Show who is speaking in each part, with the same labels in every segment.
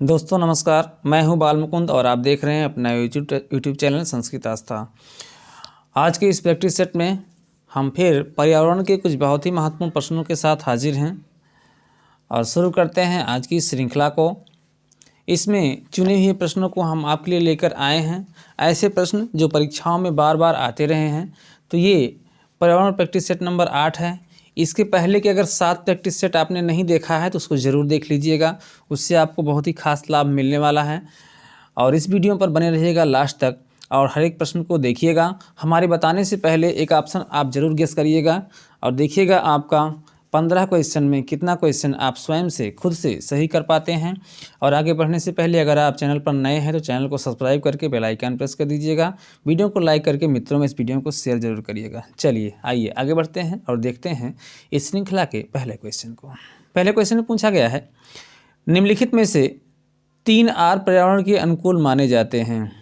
Speaker 1: दोस्तों नमस्कार, मैं हूं बाल मुकुंद और आप देख रहे हैं अपना यूट्यूब चैनल संस्कृत आस्था। आज के इस प्रैक्टिस सेट में हम फिर पर्यावरण के कुछ बहुत ही महत्वपूर्ण प्रश्नों के साथ हाजिर हैं और शुरू करते हैं आज की श्रृंखला को। इसमें चुने हुए प्रश्नों को हम आपके लिए लेकर आए हैं, ऐसे प्रश्न जो परीक्षाओं में बार बार आते रहे हैं। तो ये पर्यावरण प्रैक्टिस सेट नंबर 8 है। इसके पहले के अगर 7 प्रैक्टिस सेट आपने नहीं देखा है तो उसको ज़रूर देख लीजिएगा, उससे आपको बहुत ही खास लाभ मिलने वाला है। और इस वीडियो पर बने रहिएगा लास्ट तक और हर एक प्रश्न को देखिएगा। हमारे बताने से पहले एक ऑप्शन आप ज़रूर गेस करिएगा और देखिएगा आपका 15 क्वेश्चन में कितना क्वेश्चन आप स्वयं से खुद से सही कर पाते हैं। और आगे बढ़ने से पहले अगर आप चैनल पर नए हैं तो चैनल को सब्सक्राइब करके बेल आइकन प्रेस कर दीजिएगा। वीडियो को लाइक करके मित्रों में इस वीडियो को शेयर जरूर करिएगा। चलिए आइए आगे बढ़ते हैं और देखते हैं इस श्रृंखला के पहले क्वेश्चन को। पहले क्वेश्चन में पूछा गया है, निम्नलिखित में से 3 आर पर्यावरण के अनुकूल माने जाते हैं।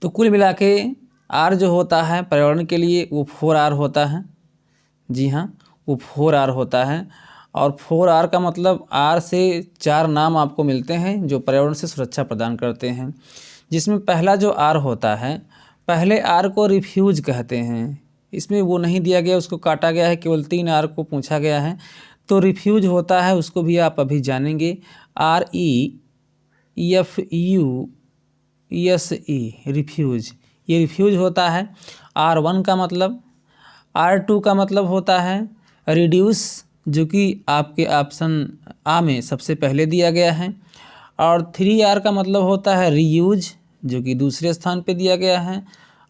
Speaker 1: तो कुल मिला के आर जो होता है पर्यावरण के लिए वो 4R होता है। जी हाँ, वो 4R होता है। और 4R का मतलब R से 4 नाम आपको मिलते हैं जो पर्यावरण से सुरक्षा प्रदान करते हैं। जिसमें पहला जो R होता है, पहले R को रिफ्यूज कहते हैं। इसमें वो नहीं दिया गया, उसको काटा गया है, केवल 3 R को पूछा गया है। तो रिफ्यूज होता है, उसको भी आप अभी जानेंगे, REFUSE, रिफ्यूज। ये रिफ्यूज होता है। R1 का मतलब, R2 का मतलब होता है रिड्यूस, जो कि आपके ऑप्शन आ में सबसे पहले दिया गया है। और 3R का मतलब होता है रीयूज, जो कि दूसरे स्थान पे दिया गया है।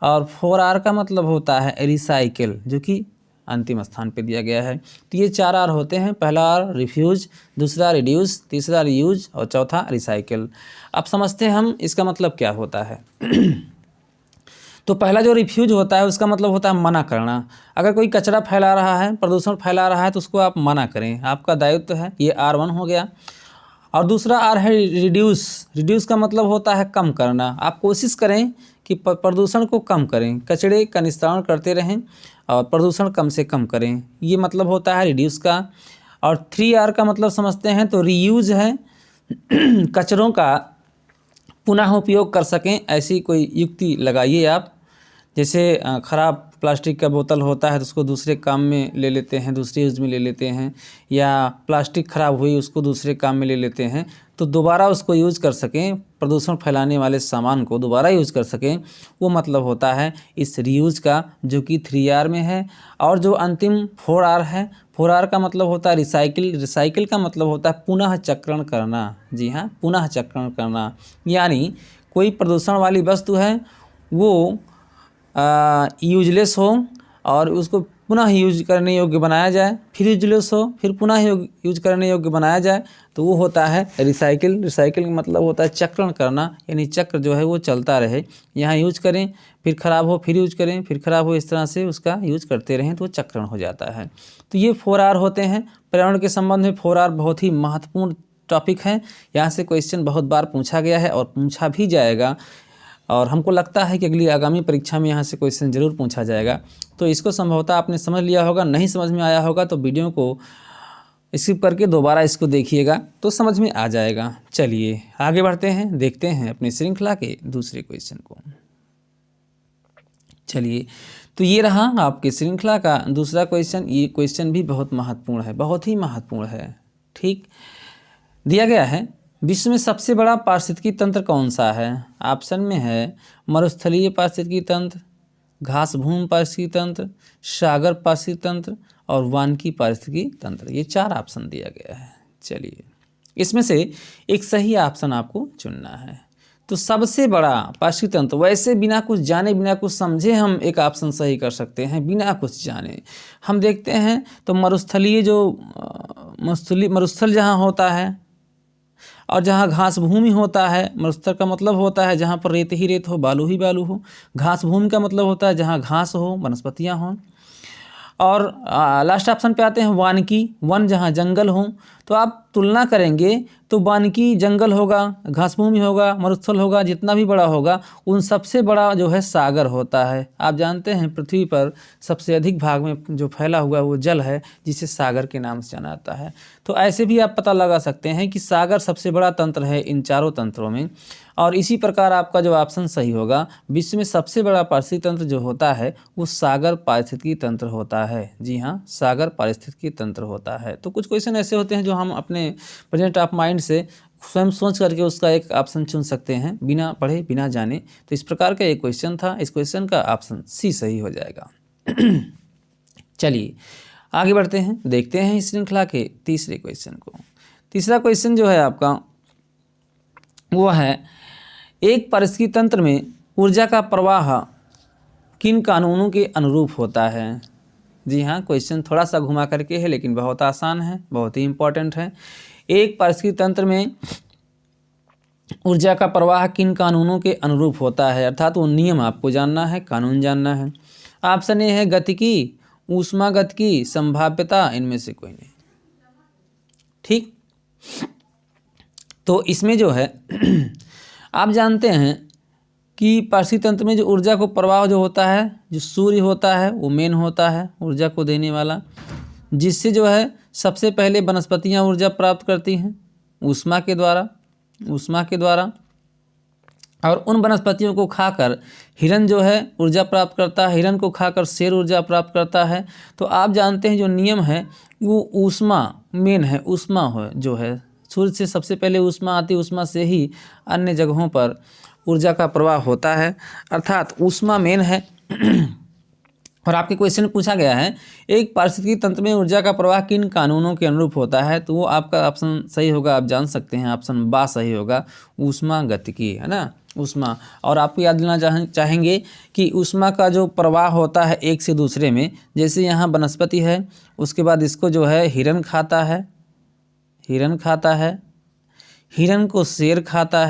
Speaker 1: और 4R का मतलब होता है रिसाइकिल, जो कि अंतिम स्थान पे दिया गया है। तो ये 4 R होते हैं। पहला R रिफ्यूज, दूसरा रिड्यूस, तीसरा रीयूज और चौथा रिसाइकिल। अब समझते हैं हम इसका मतलब क्या होता है। तो पहला जो रिफ्यूज होता है उसका मतलब होता है मना करना। अगर कोई कचरा फैला रहा है, प्रदूषण फैला रहा है तो उसको आप मना करें, आपका दायित्व है। ये R1 हो गया। और दूसरा R है रिड्यूस। रिड्यूस का मतलब होता है कम करना। आप कोशिश करें कि प्रदूषण को कम करें, कचरे का निस्तारण करते रहें और प्रदूषण कम से कम करें, ये मतलब होता है रिड्यूस का। और 3R का मतलब समझते हैं तो रीयूज है, कचरों का पुनः उपयोग कर सकें ऐसी कोई युक्ति लगाइए आप। जैसे ख़राब प्लास्टिक का बोतल होता है तो उसको दूसरे काम में ले लेते हैं, दूसरे यूज़ में ले लेते हैं, या प्लास्टिक ख़राब हुई उसको दूसरे काम में ले लेते हैं, तो दोबारा उसको यूज़ कर सकें, प्रदूषण फैलाने वाले सामान को दोबारा यूज़ कर सकें, वो मतलब होता है इस रीयूज का, जो कि 3R में है। और जो अंतिम 4R है, 4R का मतलब होता है रिसाइकिल। रिसाइकिल का मतलब होता है पुनः चक्रण करना। जी हाँ, पुनः चक्रण करना, यानी कोई प्रदूषण वाली वस्तु है वो यूजलेस हो और उसको पुनः यूज करने योग्य बनाया जाए, फिर यूजलेस हो फिर पुनः यूज करने योग्य बनाया जाए, तो वो होता है रिसाइकिल। रिसाइकिल का मतलब होता है चक्रण करना, यानी चक्र जो है वो चलता रहे। यहाँ यूज करें, फिर ख़राब हो, फिर यूज करें, फिर ख़राब हो, इस तरह से उसका यूज करते रहें तो चक्रण हो जाता है। तो ये 4R होते हैं। पर्यावरण के संबंध में 4R बहुत ही महत्वपूर्ण टॉपिक है। यहाँ से क्वेश्चन बहुत बार पूछा गया है और पूछा भी जाएगा, और हमको लगता है कि अगली आगामी परीक्षा में यहाँ से क्वेश्चन ज़रूर पूछा जाएगा। तो इसको संभवतः आपने समझ लिया होगा, नहीं समझ में आया होगा तो वीडियो को स्किप करके दोबारा इसको देखिएगा तो समझ में आ जाएगा। चलिए आगे बढ़ते हैं, देखते हैं अपनी श्रृंखला के दूसरे क्वेश्चन को। चलिए, तो ये रहा आपकी श्रृंखला का दूसरा क्वेश्चन। ये क्वेश्चन भी बहुत महत्वपूर्ण है, बहुत ही महत्वपूर्ण है। ठीक, दिया गया है, विश्व में सबसे बड़ा पारिस्थितिकी तंत्र कौन सा है? ऑप्शन में है मरुस्थलीय पारिस्थितिकी तंत्र, घासभूमि पारिस्थितिकी तंत्र, सागर पारिस्थितिकी तंत्र और वानिकी पारिस्थितिकी तंत्र। ये 4 ऑप्शन दिया गया है। चलिए, इसमें से एक सही ऑप्शन आपको चुनना है। तो सबसे बड़ा पारिस्थितिकी तंत्र, वैसे बिना कुछ जाने बिना कुछ समझे हम एक ऑप्शन सही कर सकते हैं, बिना कुछ जाने। हम देखते हैं तो मरुस्थलीय जो मरुस्थल जहाँ होता है और जहाँ घास भूमि होता है, मरुस्थल का मतलब होता है जहाँ पर रेत ही रेत हो, बालू ही बालू हो। घास भूमि का मतलब होता है जहाँ घास हो, वनस्पतियाँ हों। और लास्ट ऑप्शन पे आते हैं वानिकी, वन जहाँ जंगल हो। तो आप तुलना करेंगे तो वानिकी जंगल होगा, घासभूमि होगा, मरुस्थल होगा, जितना भी बड़ा होगा उन सबसे बड़ा जो है सागर होता है। आप जानते हैं पृथ्वी पर सबसे अधिक भाग में जो फैला हुआ वो जल है, जिसे सागर के नाम से जाना जाता है। तो ऐसे भी आप पता लगा सकते हैं कि सागर सबसे बड़ा तंत्र है इन चारों तंत्रों में। और इसी प्रकार आपका जो ऑप्शन सही होगा, विश्व में सबसे बड़ा पारिस्थितिकी तंत्र जो होता है वो सागर पारिस्थितिकी तंत्र होता है। जी हाँ, सागर पारिस्थितिकी तंत्र होता है। तो कुछ क्वेश्चन ऐसे होते हैं जो हम अपने प्रेजेंट ऑफ माइंड से स्वयं सोच करके उसका एक ऑप्शन चुन सकते हैं, बिना पढ़े बिना जाने। तो इस प्रकार का एक क्वेश्चन था, इस क्वेश्चन का ऑप्शन सी सही हो जाएगा। चलिए आगे बढ़ते हैं, देखते हैं इस श्रृंखला के तीसरे क्वेश्चन को। तीसरा क्वेश्चन जो है आपका वो है, एक पारिस्थितिकी तंत्र में ऊर्जा का प्रवाह किन कानूनों के अनुरूप होता है। जी हाँ, क्वेश्चन थोड़ा सा घुमा करके है लेकिन बहुत आसान है, बहुत ही इम्पोर्टेंट है। एक पारिस्थितिकी तंत्र में ऊर्जा का प्रवाह किन कानूनों के अनुरूप होता है, अर्थात वो नियम आपको जानना है, कानून जानना है। ऑप्शन ए है गतिकी, ऊष्मागतिकी, संभाव्यता, इनमें से कोई नहीं। ठीक, तो इसमें जो है आप जानते हैं कि पारिस्थितिकी तंत्र में जो ऊर्जा को प्रवाह जो होता है, जो सूर्य होता है वो मेन होता है ऊर्जा को देने वाला, जिससे जो है सबसे पहले वनस्पतियाँ ऊर्जा प्राप्त करती हैं ऊष्मा के द्वारा, और उन वनस्पतियों को खाकर हिरन जो है ऊर्जा प्राप्त करता है, हिरन को खाकर शेर ऊर्जा प्राप्त करता है। तो आप जानते हैं जो नियम है वो ऊष्मा मेन है, ऊष्मा हो जो है सूर्य से सबसे पहले ऊष्मा आती है, ऊष्मा से ही अन्य जगहों पर ऊर्जा का प्रवाह होता है, अर्थात ऊष्मा मेन है। और आपके क्वेश्चन में पूछा गया है एक पारिस्थितिकी तंत्र में ऊर्जा का प्रवाह किन कानूनों के अनुरूप होता है, तो वो आपका ऑप्शन सही होगा, आप जान सकते हैं ऑप्शन बा सही होगा, ऊष्मागतिकी, है ना, ऊष्मा। और आपको याद दिलाना चाहेंगे कि ऊष्मा का जो प्रवाह होता है एक से दूसरे में, जैसे यहाँ वनस्पति है, उसके बाद इसको जो है हिरन खाता है, हिरन को शेर खाता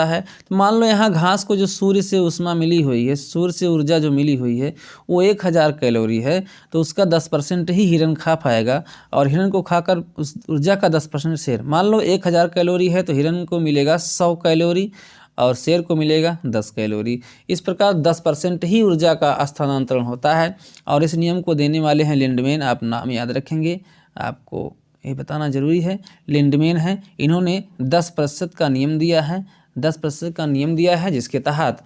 Speaker 1: है। तो मान लो यहाँ घास को जो सूर्य से ऊष्मा मिली हुई है, सूर्य से ऊर्जा जो मिली हुई है वो 1000 कैलोरी है, तो उसका 10% ही हिरन खा पाएगा, और हिरन को खाकर उस ऊर्जा का 10% शेर। मान लो 1000 कैलोरी है तो हिरन को मिलेगा 100 कैलोरी और शेर को मिलेगा 10 कैलोरी। इस प्रकार 10% ही ऊर्जा का स्थानांतरण होता है। और इस नियम को देने वाले हैं लिंडमैन, आप नाम याद रखेंगे, आपको ये बताना जरूरी है, लिंडमैन है। इन्होंने 10% का नियम दिया है, 10% का नियम दिया है, जिसके तहत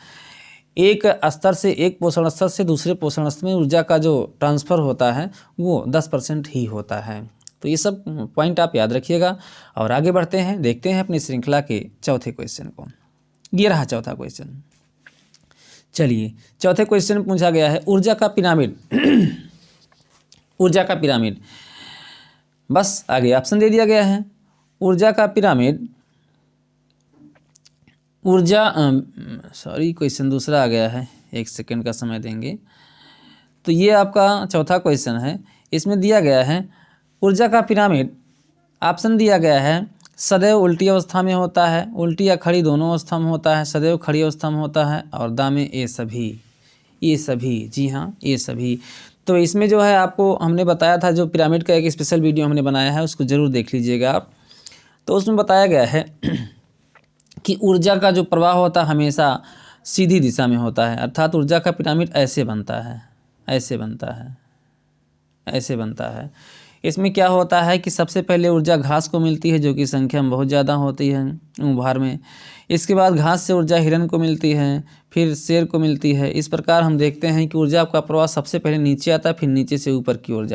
Speaker 1: एक स्तर से, एक पोषण स्तर से दूसरे पोषण स्तर में ऊर्जा का जो ट्रांसफ़र होता है वो 10% ही होता है। तो ये सब पॉइंट आप याद रखिएगा। और आगे बढ़ते हैं, देखते हैं अपनी श्रृंखला के चौथे क्वेश्चन को। ये रहा चौथा क्वेश्चन। चलिए चौथे क्वेश्चन में पूछा गया है ऊर्जा का पिरामिड ऊर्जा का पिरामिड, बस आगे ऑप्शन दे दिया गया है। ऊर्जा का पिरामिड, क्वेश्चन दूसरा आ गया है, एक सेकंड का समय देंगे। तो ये आपका चौथा क्वेश्चन है, इसमें दिया गया है ऊर्जा का पिरामिड, ऑप्शन दिया गया है सदैव उल्टी अवस्था में होता है, उल्टी या खड़ी दोनों अवस्था में होता है, सदैव खड़ी अवस्था में होता है, और दामें ये सभी। जी हाँ, ये सभी। तो इसमें जो है आपको हमने बताया था, जो पिरामिड का एक स्पेशल वीडियो हमने बनाया है उसको ज़रूर देख लीजिएगा आप। तो उसमें बताया गया है कि ऊर्जा का जो प्रवाह होता है हमेशा सीधी दिशा में होता है, अर्थात ऊर्जा का पिरामिड ऐसे बनता है। इसमें क्या होता है कि सबसे पहले ऊर्जा घास को मिलती है, जो कि संख्या में बहुत ज़्यादा होती है उभार में। इसके बाद घास से ऊर्जा हिरन को मिलती है, फिर शेर को मिलती है। इस प्रकार हम देखते हैं कि ऊर्जा का प्रवाह सबसे पहले नीचे आता है, फिर नीचे से ऊपर की ओर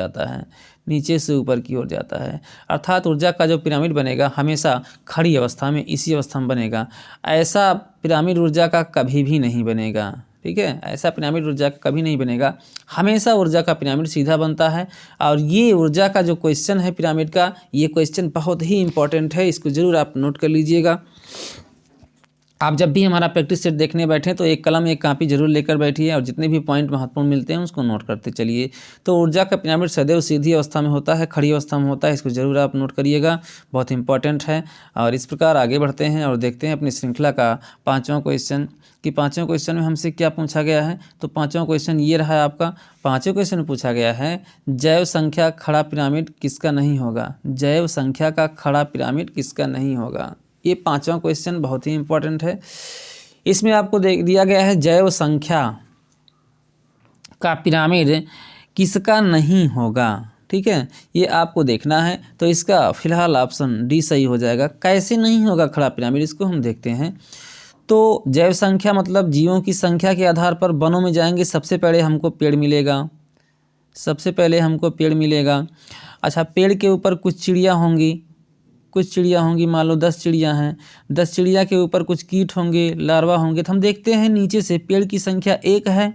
Speaker 1: जाता है, अर्थात ऊर्जा का जो पिरामिड बनेगा हमेशा खड़ी अवस्था में, इसी अवस्था में बनेगा। ऐसा पिरामिड ऊर्जा का कभी भी नहीं बनेगा, ठीक है, ऐसा पिरामिड ऊर्जा का कभी नहीं बनेगा, हमेशा ऊर्जा का पिरामिड सीधा बनता है। और ये ऊर्जा का जो क्वेश्चन है पिरामिड का, ये क्वेश्चन बहुत ही इंपॉर्टेंट है, इसको ज़रूर आप नोट कर लीजिएगा। आप जब भी हमारा प्रैक्टिस सेट देखने बैठें तो एक कलम एक कापी जरूर लेकर बैठिए और जितने भी पॉइंट महत्वपूर्ण मिलते हैं उसको नोट करते चलिए। तो ऊर्जा का पिरामिड सदैव सीधी अवस्था में होता है, खड़ी अवस्था में होता है, इसको जरूर आप नोट करिएगा, बहुत इंपॉर्टेंट है। और इस प्रकार आगे बढ़ते हैं और देखते हैं अपनी श्रृंखला का 5वां क्वेश्चन कि 5वें क्वेश्चन में हमसे क्या पूछा गया है। तो 5वां क्वेश्चन ये रहा है आपका। 5वें क्वेश्चन में पूछा गया है जैव संख्या खड़ा पिरामिड किसका नहीं होगा। जैव संख्या का खड़ा पिरामिड किसका नहीं होगा, ये 5वां क्वेश्चन बहुत ही इंपॉर्टेंट है। इसमें आपको दिया गया है जैव संख्या का पिरामिड किसका नहीं होगा, ठीक है, ये आपको देखना है। तो इसका फिलहाल ऑप्शन डी सही हो जाएगा। कैसे नहीं होगा खड़ा पिरामिड, इसको हम देखते हैं। तो जैव संख्या मतलब जीवों की संख्या के आधार पर वनों में जाएंगे, सबसे पहले हमको पेड़ मिलेगा, सबसे पहले हमको पेड़ मिलेगा। अच्छा, पेड़ के ऊपर कुछ चिड़िया होंगी, कुछ चिड़िया होंगी, मान लो 10 चिड़िया हैं, 10 चिड़िया के ऊपर कुछ कीट होंगे, लार्वा होंगे। तो हम देखते हैं नीचे से पेड़ की संख्या 1 है,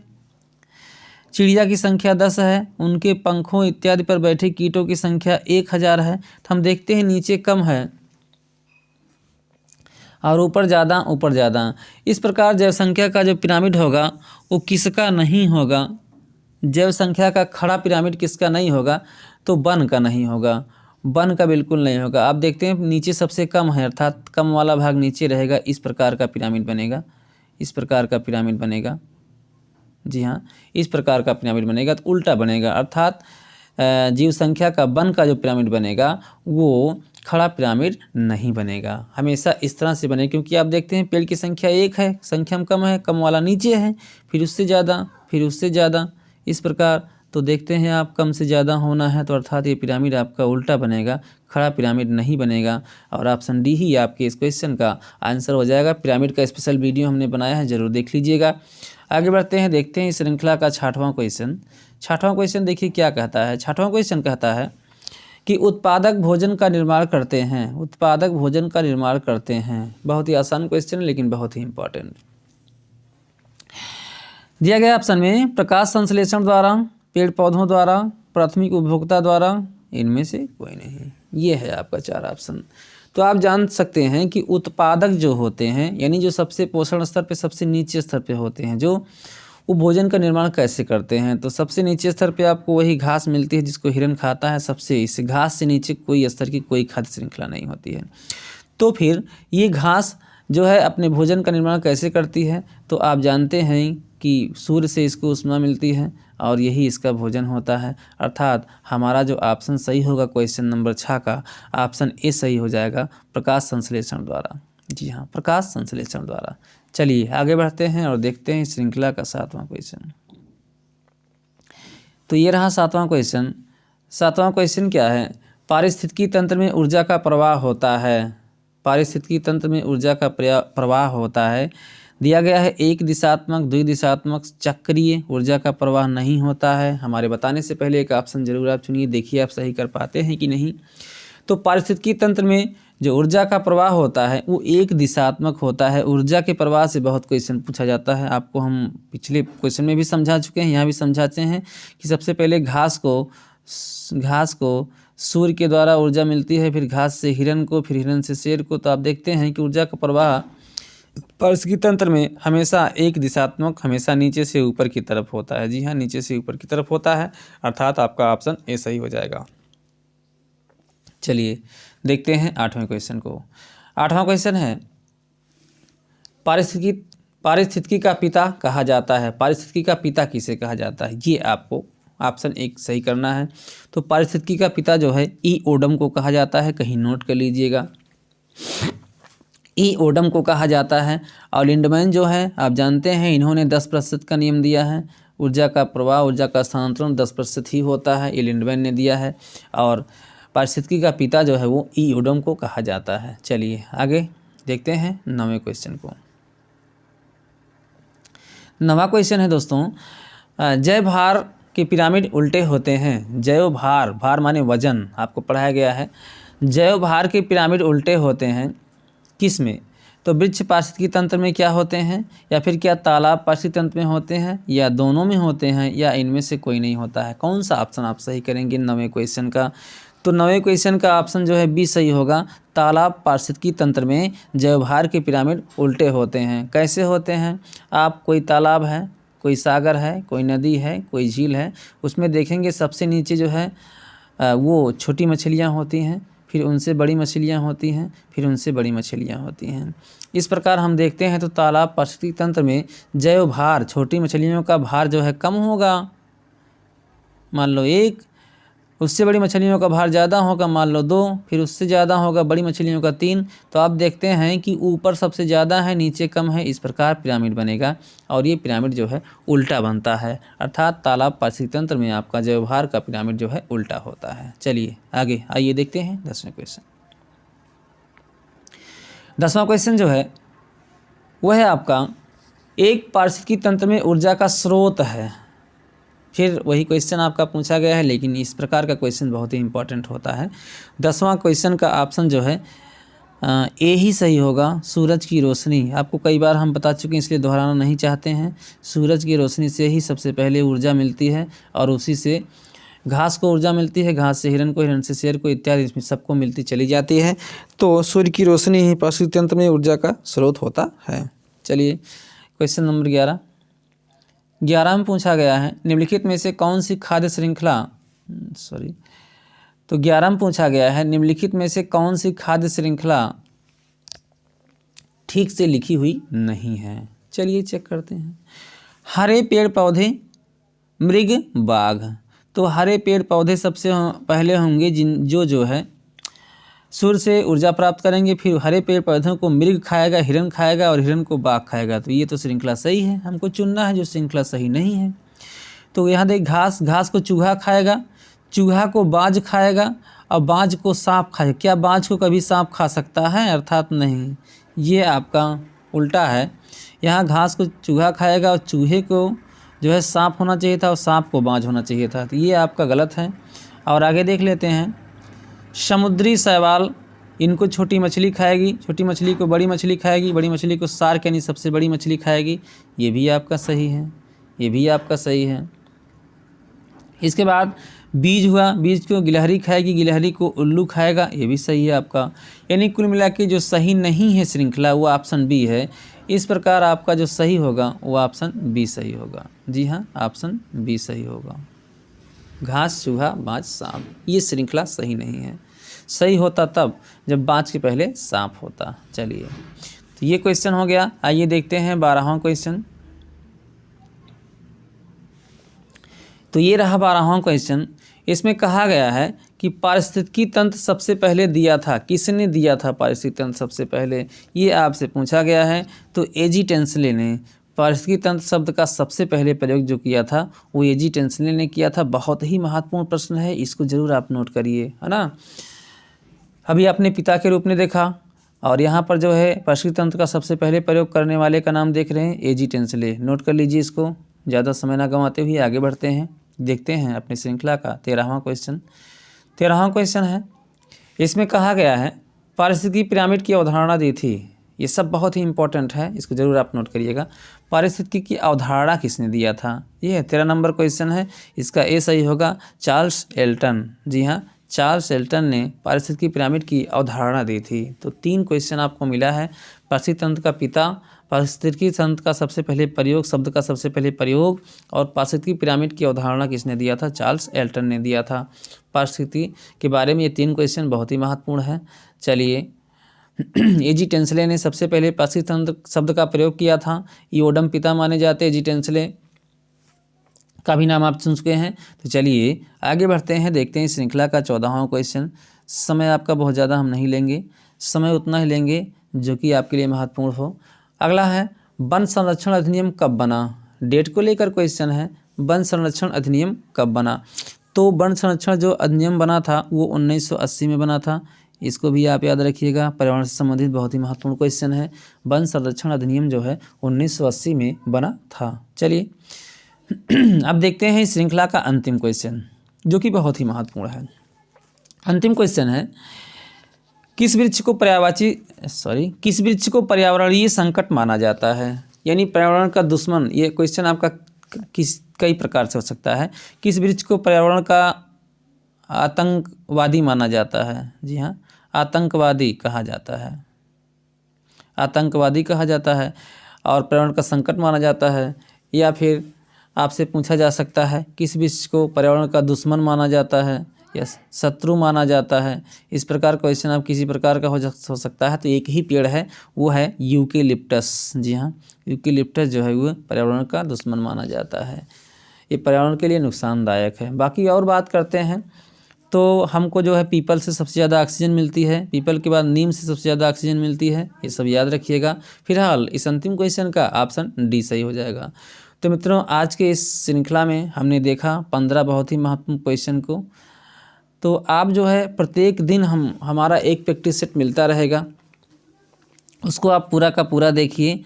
Speaker 1: चिड़िया की संख्या 10 है, उनके पंखों इत्यादि पर बैठे कीटों की संख्या 1000 है। तो हम देखते हैं नीचे कम है और ऊपर ज़्यादा, ऊपर ज़्यादा। इस प्रकार जैव संख्या का जो पिरामिड होगा वो किसका नहीं होगा, जैव संख्या का खड़ा पिरामिड किसका नहीं होगा, तो वन का नहीं होगा, वन का बिल्कुल नहीं होगा। आप देखते हैं नीचे सबसे कम है, अर्थात कम वाला भाग नीचे रहेगा, इस प्रकार का पिरामिड बनेगा, इस प्रकार का पिरामिड बनेगा। जी हाँ, इस प्रकार का पिरामिड बनेगा, तो उल्टा बनेगा, अर्थात जीव संख्या का वन का जो पिरामिड बनेगा वो खड़ा पिरामिड नहीं बनेगा, हमेशा इस तरह से बने। क्योंकि आप देखते हैं पेड़ की संख्या 1 है, संख्या में कम है, कम वाला नीचे है, फिर उससे ज़्यादा, फिर उससे ज़्यादा, इस प्रकार। तो देखते हैं आप कम से ज़्यादा होना है, तो अर्थात ये पिरामिड आपका उल्टा बनेगा, खड़ा पिरामिड नहीं बनेगा। और ऑप्शन डी ही आपके इस क्वेश्चन का आंसर हो जाएगा। पिरामिड का स्पेशल वीडियो हमने बनाया है, ज़रूर देख लीजिएगा। आगे बढ़ते हैं, देखते हैं इस श्रृंखला का 6वां क्वेश्चन। 6वां क्वेश्चन देखिए क्या कहता है। 6वां क्वेश्चन कहता है कि उत्पादक भोजन का निर्माण करते हैं, उत्पादक भोजन का निर्माण करते हैं। बहुत ही आसान क्वेश्चन लेकिन बहुत ही इंपॉर्टेंट। दिया गया ऑप्शन में प्रकाश संश्लेषण द्वारा, पेड़ पौधों द्वारा, प्राथमिक उपभोक्ता द्वारा, इनमें से कोई नहीं। ये है आपका 4 ऑप्शन। तो आप जान सकते हैं कि उत्पादक जो होते हैं, यानी जो सबसे पोषण स्तर पे सबसे नीचे स्तर पे होते हैं, जो वो भोजन का निर्माण कैसे करते हैं। तो सबसे नीचे स्तर पे आपको वही घास मिलती है जिसको हिरन खाता है, सबसे इस घास से नीचे कोई स्तर की कोई खाद्य श्रृंखला नहीं होती है। तो फिर ये घास जो है अपने भोजन का निर्माण कैसे करती है, तो आप जानते हैं कि सूर्य से इसको ऊष्मा मिलती है और यही इसका भोजन होता है। अर्थात हमारा जो ऑप्शन सही होगा क्वेश्चन नंबर 6 का, ऑप्शन ए सही हो जाएगा, प्रकाश संश्लेषण द्वारा। जी हाँ, प्रकाश संश्लेषण द्वारा। चलिए आगे बढ़ते हैं और देखते हैं श्रृंखला का 7वां क्वेश्चन। तो ये रहा 7वां क्वेश्चन। 7वां क्वेश्चन क्या है, पारिस्थितिकी तंत्र में ऊर्जा का प्रवाह होता है, पारिस्थितिकी तंत्र में ऊर्जा का प्रवाह होता है। दिया गया है एक दिशात्मक, द्विदिशात्मक, चक्रीय ऊर्जा का प्रवाह नहीं होता है। हमारे बताने से पहले एक ऑप्शन जरूर आप चुनिए, देखिए आप सही कर पाते हैं कि नहीं। तो पारिस्थितिकी तंत्र में जो ऊर्जा का प्रवाह होता है वो एक दिशात्मक होता है। ऊर्जा के प्रवाह से बहुत क्वेश्चन पूछा जाता है, आपको हम पिछले क्वेश्चन में भी समझा चुके हैं, यहाँ भी समझाते हैं कि सबसे पहले घास को सूर्य के द्वारा ऊर्जा मिलती है, फिर घास से हिरन को, फिर हिरन से शेर को। तो आप देखते हैं कि ऊर्जा का प्रवाह पारिस्थितिकी तंत्र में हमेशा एक दिशात्मक, हमेशा नीचे से ऊपर की तरफ होता है। जी हाँ, नीचे से ऊपर की तरफ होता है, अर्थात आपका ऑप्शन ए सही हो जाएगा। चलिए देखते हैं 8वें क्वेश्चन को। 8वां क्वेश्चन है पारिस्थितिकी का पिता कहा जाता है। पारिस्थितिकी का पिता किसे कहा जाता है, ये आपको ऑप्शन 1 सही करना है। तो पारिस्थितिकी का पिता जो है ई ओडम को कहा जाता है, कहीं नोट कर लीजिएगा, ई ओडम को कहा जाता है। और लिंडमैन जो है आप जानते हैं, इन्होंने 10% का नियम दिया है, ऊर्जा का प्रवाह, ऊर्जा का स्थानांतरण 10% ही होता है, ये लिंडमैन ने दिया है। और पारिस्थितिकी का पिता जो है वो ई ओडम को कहा जाता है। चलिए आगे देखते हैं 9वें क्वेश्चन को। 9वां क्वेश्चन है दोस्तों, जैव भार के पिरामिड उल्टे होते हैं। जैव भार, भार माने वजन, आपको पढ़ाया गया है। जैव भार के पिरामिड उल्टे होते हैं किस में, तो वृक्ष पारिस्थितिकी तंत्र में क्या होते हैं, या फिर क्या तालाब पारिस्थितिकी तंत्र में होते हैं, या दोनों में होते हैं, या इनमें से कोई नहीं होता है। कौन सा ऑप्शन आप सही करेंगे 9वें क्वेश्चन का, तो 9वें क्वेश्चन का ऑप्शन जो है बी सही होगा। तालाब पारिस्थितिकी तंत्र में जैवभार के पिरामिड उल्टे होते हैं। कैसे होते हैं? आप कोई तालाब है, कोई सागर है, कोई नदी है, कोई झील है, उसमें देखेंगे सबसे नीचे जो है वो छोटी मछलियाँ होती हैं, फिर उनसे बड़ी मछलियाँ होती हैं, फिर उनसे बड़ी मछलियाँ होती हैं। इस प्रकार हम देखते हैं तो तालाब पारिस्थितिकी तंत्र में जैव भार, छोटी मछलियों का भार जो है कम होगा, मान लो 1, उससे बड़ी मछलियों का भार ज़्यादा होगा, मान लो 2, फिर उससे ज़्यादा होगा बड़ी मछलियों का 3। तो आप देखते हैं कि ऊपर सबसे ज़्यादा है, नीचे कम है, इस प्रकार पिरामिड बनेगा और ये पिरामिड जो है उल्टा बनता है, अर्थात तालाब पारिस्थितिकी तंत्र में आपका जैवभार का पिरामिड जो है उल्टा होता है। चलिए आगे आइए देखते हैं 10वें क्वेश्चन। 10वां क्वेश्चन जो है वह है आपका, एक पारिस्थितिकी तंत्र में ऊर्जा का स्रोत है। फिर वही क्वेश्चन आपका पूछा गया है, लेकिन इस प्रकार का क्वेश्चन बहुत ही इंपॉर्टेंट होता है। 10वां क्वेश्चन का ऑप्शन जो है ए ही सही होगा, सूरज की रोशनी। आपको कई बार हम बता चुके हैं, इसलिए दोहराना नहीं चाहते हैं। सूरज की रोशनी से ही सबसे पहले ऊर्जा मिलती है और उसी से घास को ऊर्जा मिलती है, घास से हिरन को, हिरन से शेर को इत्यादि, इसमें सबको मिलती चली जाती है। तो सूर्य की रोशनी ही पारिस्थितिकी तंत्र में ऊर्जा का स्रोत होता है। चलिए क्वेश्चन नंबर 11 में पूछा गया है, निम्नलिखित में से कौन सी खाद्य श्रृंखला तो 11 में पूछा गया है, निम्नलिखित में से कौन सी खाद्य श्रृंखला ठीक से लिखी हुई नहीं है। चलिए चेक करते हैं। हरे पेड़ पौधे, मृग, बाघ। तो हरे पेड़ पौधे सबसे पहले होंगे जो है सूर्य से ऊर्जा प्राप्त करेंगे, फिर हरे पेड़ पौधों को मृग खाएगा, हिरन खाएगा और हिरन को बाघ खाएगा। तो ये तो श्रृंखला सही है, हमको चुनना है जो श्रृंखला सही नहीं है। तो यहाँ देख, घास को चूहा खाएगा, चूहा को बाज खाएगा और बाज को सांप खाएगा। क्या बाज को कभी सांप खा सकता है? अर्थात नहीं, ये आपका उल्टा है। यहाँ घास को चूहा खाएगा और चूहे को जो है सांप होना चाहिए था और सांप को बाज होना चाहिए था। तो ये आपका गलत है। और आगे देख लेते हैं, समुद्री शैवाल, इनको छोटी मछली खाएगी, छोटी मछली को बड़ी मछली खाएगी, बड़ी मछली को शार्क यानी सबसे बड़ी मछली खाएगी। ये भी आपका सही है, ये भी आपका सही है। इसके बाद बीज हुआ, बीज को गिलहरी खाएगी, गिलहरी को उल्लू खाएगा, ये भी सही है आपका। यानी कुल मिला के जो सही नहीं है श्रृंखला वो ऑप्शन बी है। इस प्रकार आपका जो सही होगा वो ऑप्शन बी सही होगा। जी हाँ, ऑप्शन बी सही होगा। घास, चूहा, बाज, सांप, ये श्रृंखला सही नहीं है। सही होता तब जब बाज के पहले सांप होता। चलिए, तो ये क्वेश्चन हो गया। आइए देखते हैं 12वां क्वेश्चन। तो ये रहा 12वां क्वेश्चन। इसमें कहा गया है कि पारिस्थितिकी तंत्र सबसे पहले दिया था, किसने दिया था पारिस्थितिकी तंत्र सबसे पहले, ये आपसे पूछा गया है। तो एजी टेंसले ने पारिस्थितिकी तंत्र शब्द का सबसे पहले प्रयोग जो किया था वो एजी टेंसले ने किया था। बहुत ही महत्वपूर्ण प्रश्न है, इसको जरूर आप नोट करिए, है ना। अभी अपने पिता के रूप में देखा और यहाँ पर जो है पारिस्थितिकी तंत्र का सबसे पहले प्रयोग करने वाले का नाम देख रहे हैं, एजी टेंसले। नोट कर लीजिए इसको, ज़्यादा समय ना गंवाते हुए आगे बढ़ते हैं। देखते हैं अपनी श्रृंखला का 13वां क्वेश्चन। 13वां क्वेश्चन है, इसमें कहा गया है पारिस्थितिकी पिरामिड की अवधारणा दी थी। ये सब बहुत ही इंपॉर्टेंट है, इसको जरूर आप नोट करिएगा। पारिस्थितिकी की अवधारणा किसने दिया था? ये 13 नंबर क्वेश्चन है। इसका ए सही होगा, चार्ल्स एल्टन। जी हाँ, चार्ल्स एल्टन ने पारिस्थितिकी पिरामिड की अवधारणा दी थी। तो 3 क्वेश्चन आपको मिला है। पारिस्थितिकी तंत्र का पिता, पारिस्थितिकी तंत्र का सबसे पहले प्रयोग, शब्द का सबसे पहले प्रयोग, और पारिस्थितिकी पिरामिड की अवधारणा किसने दिया था? चार्ल्स एल्टन ने दिया था। पारिस्थितिकी के बारे में ये 3 क्वेश्चन बहुत ही महत्वपूर्ण है। चलिए, एजी टेंसले ने सबसे पहले पारिस्थितिकी तंत्र शब्द का प्रयोग किया था। इओडम पिता माने जाते हैं एजी टेंसले का भी नाम आप सुन चुके हैं। तो चलिए आगे बढ़ते हैं, देखते हैं श्रृंखला का 14वां क्वेश्चन। समय आपका बहुत ज़्यादा हम नहीं लेंगे, समय उतना ही लेंगे जो कि आपके लिए महत्वपूर्ण हो। अगला है, वन संरक्षण अधिनियम कब बना? डेट को लेकर क्वेश्चन है, वन संरक्षण अधिनियम कब बना? तो वन संरक्षण जो अधिनियम बना था वो 1980 में बना था। इसको भी आप याद रखिएगा, पर्यावरण से संबंधित बहुत ही महत्वपूर्ण क्वेश्चन है। वन संरक्षण अधिनियम जो है 1980 में बना था। चलिए अब देखते हैं इस श्रृंखला का अंतिम क्वेश्चन जो कि बहुत ही महत्वपूर्ण है। अंतिम क्वेश्चन है, किस वृक्ष को पर्यावरणीय संकट माना जाता है? यानी पर्यावरण का दुश्मन। ये क्वेश्चन आपका कई प्रकार से हो सकता है। किस वृक्ष को पर्यावरण का आतंकवादी माना जाता है। जी हाँ, आतंकवादी कहा जाता है, आतंकवादी कहा जाता है और पर्यावरण का संकट माना जाता है। या फिर आपसे पूछा जा सकता है किस वृक्ष को पर्यावरण का दुश्मन माना जाता है या शत्रु माना जाता है। इस प्रकार क्वेश्चन आप किसी प्रकार का हो सकता है। तो एक ही पेड़ है, वो है यूकेलिप्टस। जी हाँ, यूकेलिप्टस जो है वो पर्यावरण का दुश्मन माना जाता है, ये पर्यावरण के लिए नुकसानदायक है। बाकी और बात करते हैं तो हमको जो है पीपल से सबसे ज़्यादा ऑक्सीजन मिलती है, पीपल के बाद नीम से सबसे ज़्यादा ऑक्सीजन मिलती है, ये सब याद रखिएगा। फिलहाल इस अंतिम क्वेश्चन का ऑप्शन डी सही हो जाएगा। तो मित्रों, आज के इस श्रृंखला में हमने देखा 15 बहुत ही महत्वपूर्ण क्वेश्चन को। तो आप जो है प्रत्येक दिन हमारा एक प्रैक्टिस सेट मिलता रहेगा, उसको आप पूरा का पूरा देखिए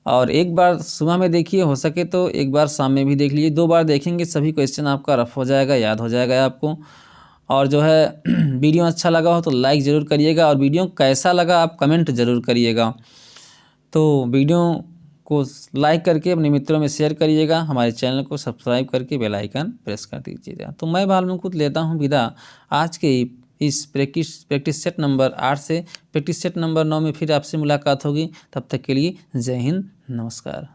Speaker 1: और एक बार सुबह में देखिए, हो सके तो एक बार शाम में भी देख लीजिए। 2 बार देखेंगे सभी क्वेश्चन आपका रफ हो जाएगा, याद हो जाएगा आपको। और जो है वीडियो अच्छा लगा हो तो लाइक ज़रूर करिएगा और वीडियो कैसा लगा आप कमेंट ज़रूर करिएगा। तो वीडियो को लाइक करके अपने मित्रों में शेयर करिएगा, हमारे चैनल को सब्सक्राइब करके बेल आइकन प्रेस कर दीजिएगा। तो मैं बालमुकुंद लेता हूँ विदा आज के इस प्रैक्टिस सेट नंबर 8 से। प्रैक्टिस सेट नंबर 9 में फिर आपसे मुलाकात होगी, तब तक के लिए जय हिंद, नमस्कार।